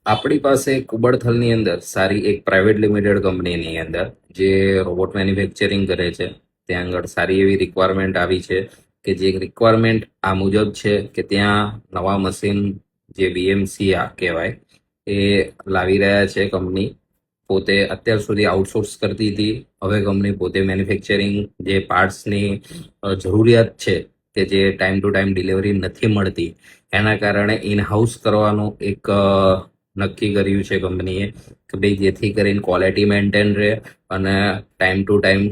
આપણી પાસે કુબડથલની અંદર સારી એક પ્રાઇવેટ લિમિટેડ કંપનીની અંદર જે રોબોટ મેન્યુફેક્ચરિંગ કરે છે, ત્યાં આગળ સારી એવી રિક્વાયરમેન્ટ આવી છે કે જે રિક્વાયરમેન્ટ આ મુજબ છે કે ત્યાં નવા મશીન જે વીએમસી કહેવાય એ લાવી રહ્યા છે કંપની. પોતે અત્યાર સુધી આઉટસોર્સ કરતી હતી, હવે કંપની પોતે મેન્યુફેક્ચરિંગ જે પાર્ટ્સની જરૂરિયાત છે કે જે ટાઈમ ટુ ટાઈમ ડિલિવરી નથી મળતી, એના કારણે ઇન હાઉસ કરવાનું એક નક્કી કર્યું છે કંપનીએ કે ભાઈ જેથી કરીને ક્વોલિટી મેન્ટેન રહે અને ટાઈમ ટુ ટાઈમ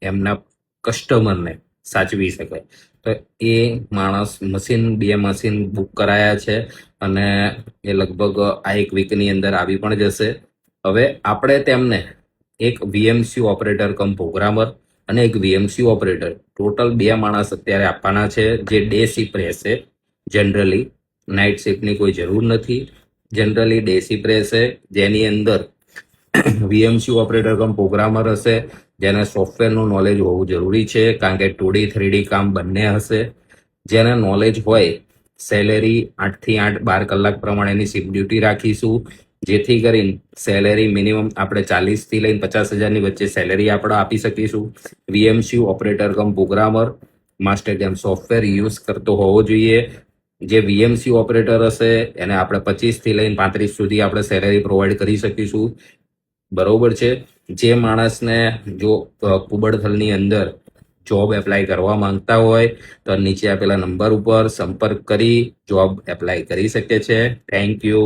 એમના કસ્ટમરને સાચવી શકે. તો એ માણસ બે મશીન બુક કરાયા છે અને એ લગભગ આ એક વીકની અંદર આવી પણ જશે. હવે આપણે તેમને એક વીએમસી ઓપરેટર કમ પ્રોગ્રામર અને એક વીએમસી ઓપરેટર ટોટલ 2 માણસ અત્યારે આપવાના છે, જે ડે શિફ્ટ રહેશે. જનરલી નાઇટ શિફ્ટની કોઈ જરૂર નથી, જનરલી ડે શિફ્ટ રહેશે, જેની અંદર વીએમસી ઓપરેટર કમ પ્રોગ્રામર હશે, જેને સોફ્ટવેરનું નોલેજ હોવું જરૂરી છે, કારણ કે 2D 3D કામ બંને હશે. જેને નોલેજ હોય, સેલેરી 8 થી 8 12 કલાક પ્રમાણેની શિફ્ટ ડ્યુટી રાખીશું, જેથી કરીને સેલેરી મિનિમમ આપણે 40 થી લઈને 50,000ની વચ્ચે સેલેરી આપણે આપી શકીશું. વીએમસી ઓપરેટર કમ પ્રોગ્રામર માસ્ટર સોફ્ટવેર યુઝ કરતો હોવો જોઈએ. જે વીએમસી ઓપરેટર હશે એને આપણે 25 થી લઈને 35 સુધી આપણે સેલેરી પ્રોવાઈડ કરી શકીશું. બરોબર છે. જે માણસને જો કુબડથલની અંદર જોબ એપ્લાય કરવા માંગતા હોય તો નીચે આપેલા નંબર ઉપર સંપર્ક કરી જોબ એપ્લાય કરી શકે છે. Thank you.